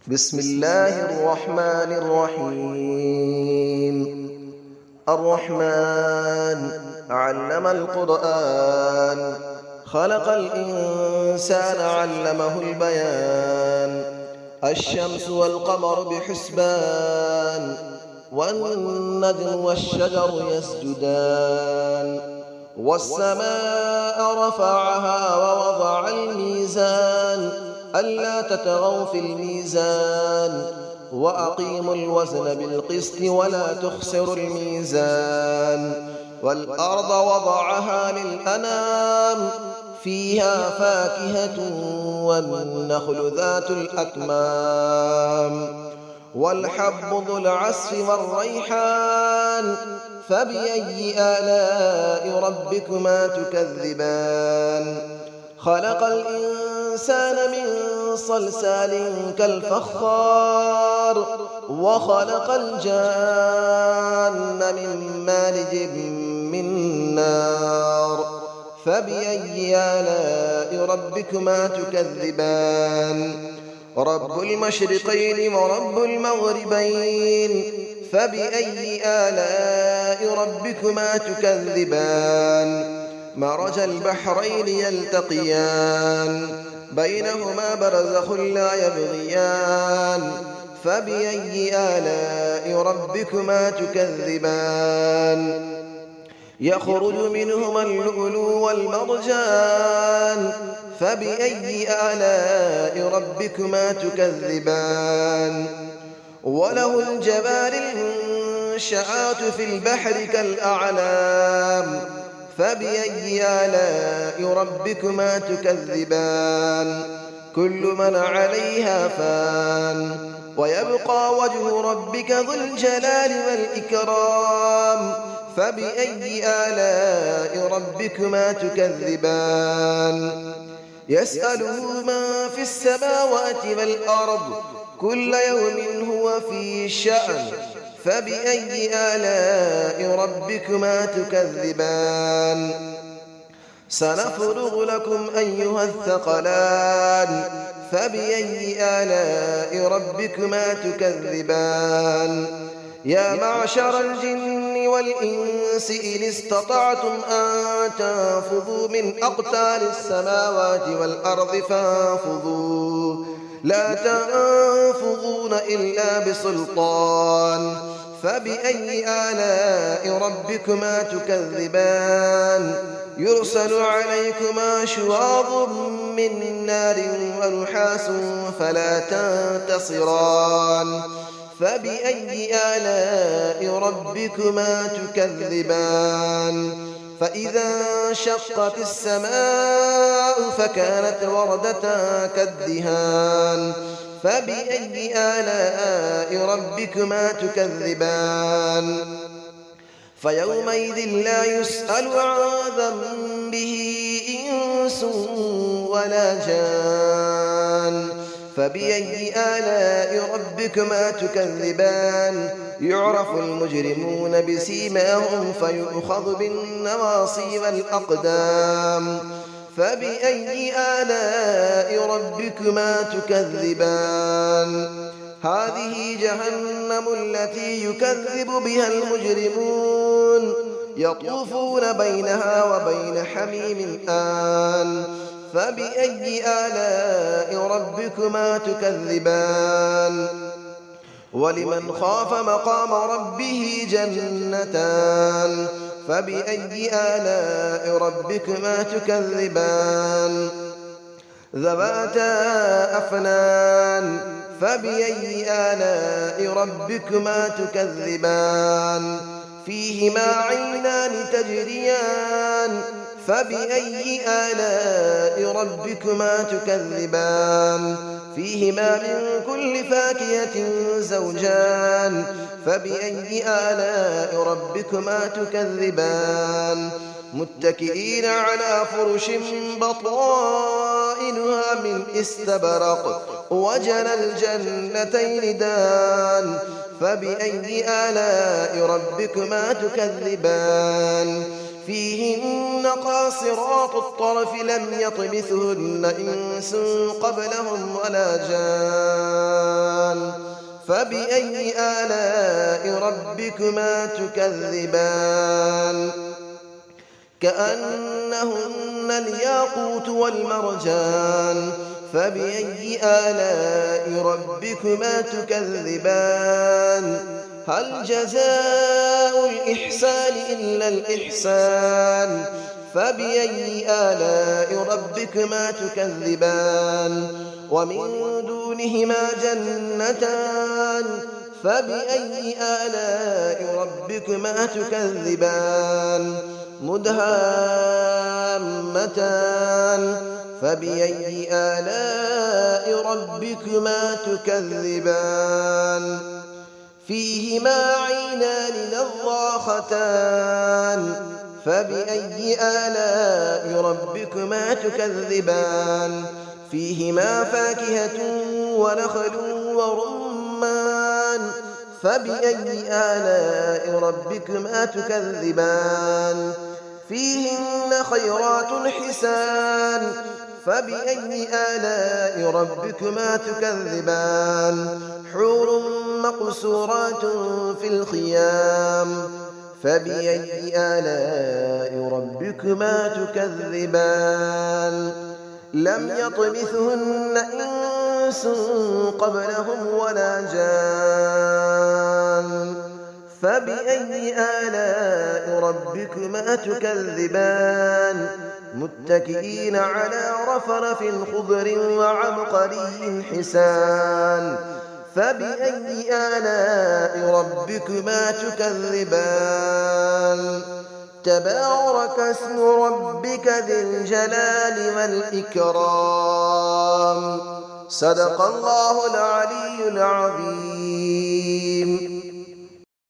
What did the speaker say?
بسم الله الرحمن الرحيم. الرحمن علم القرآن، خلق الإنسان علمه البيان. الشمس والقمر بحسبان، والنجم والشجر يسجدان. والسماء رفعها ووضع الميزان، ألا تطغوا في الميزان، وأقيموا الوزن بالقسط ولا تخسروا الميزان. والأرض وضعها للأنام، فيها فاكهة والنخل ذات الأكمام، والحب ذو العصف والريحان. فبأي آلاء ربكما تكذبان؟ خلق الإنسان من صلصال كالفخار، وخلق الجان من مارج من نار. فبأي آلاء ربكما تكذبان؟ رب المشرقين ورب المغربين. فبأي آلاء ربكما تكذبان؟ مرج البحرين يلتقيان، بينهما برزخ لا يبغيان. فبأي آلاء ربكما تكذبان؟ يخرج منهما اللؤلؤ والمرجان. فبأي آلاء ربكما تكذبان؟ وله الجبال المنشآت في البحر كالأعلام. فبأي آلاء ربكما تكذبان؟ كل من عليها فان، ويبقى وجه ربك ذو الجلال والإكرام. فبأي آلاء ربكما تكذبان؟ يسأله من في السماوات والأرض، كل يوم هو في شأن. فبأي آلاء ربكما تكذبان؟ سنفرغ لكم أيها الثقلان. فبأي آلاء ربكما تكذبان؟ يا معشر الجن والإنس إن استطعتم أن تنفذوا من أقطار السماوات والأرض فانفذوا، لا تنفذون إلا بسلطان. فبأي آلاء ربكما تكذبان؟ يرسل عليكما شواظ من نار ونحاس فلا تنتصران. فبأي آلاء ربكما تكذبان؟ فإذا انشقت السماء فكانت وردة كالدهان. فبأي آلاء ربكما تكذبان؟ فيومئذ لا يسأل عن ذنبه إنس ولا جان. فبأي آلاء ربكما تكذبان؟ يعرف المجرمون بسيماهم فيؤخذ بالنواصي والأقدام. فبأي آلاء ربكما تكذبان؟ هذه جهنم التي يكذب بها المجرمون، يطوفون بينها وبين حميم آن. فبأي آلاء ربكما تكذبان؟ ولمن خاف مقام ربه جنتان. فبأي آلاء ربكما تكذبان؟ ذواتا أفنان. فبأي آلاء ربكما تكذبان؟ فيهما عينان تجريان. فبأي آلاء ربكما تكذبان؟ فيهما من كل فاكهة زوجان. فبأي آلاء ربكما تكذبان؟ متكئين على فرش بطائنها من استبرق، وجنى الجنتين دان. فبأي آلاء ربكما تكذبان؟ فيهن قاصرات الطرف لم يطمثهن إنس قبلهم ولا جان. فبأي آلاء ربكما تكذبان كأنهن الياقوت والمرجان فبأي آلاء ربكما تكذبان هل جزاء الإحسان إلا الإحسان فبأي آلاء ربكما تكذبان ومن دونهما جنتان فبأي آلاء ربكما تكذبان مدهامتان فبأي آلاء ربكما تكذبان فيهما عينان نضاختان فبأي آلاء ربكما تكذبان فيهما فاكهة ونخل ورمان فبأي آلاء ربكما تكذبان فيهن خيرات حسان فبأي آلاء ربكما تكذبان حور مقصورات في الخيام فبأي آلاء ربكما تكذبان لم يطمثهن إنس قبلهم ولا جان فبأي آلاء ربكما تكذبان متكئين على رفرف خضر وعبقري حسان فبأي آلاء ربكما تكذبان تبارك اسم ربك ذي الجلال والإكرام صدق الله العلي العظيم.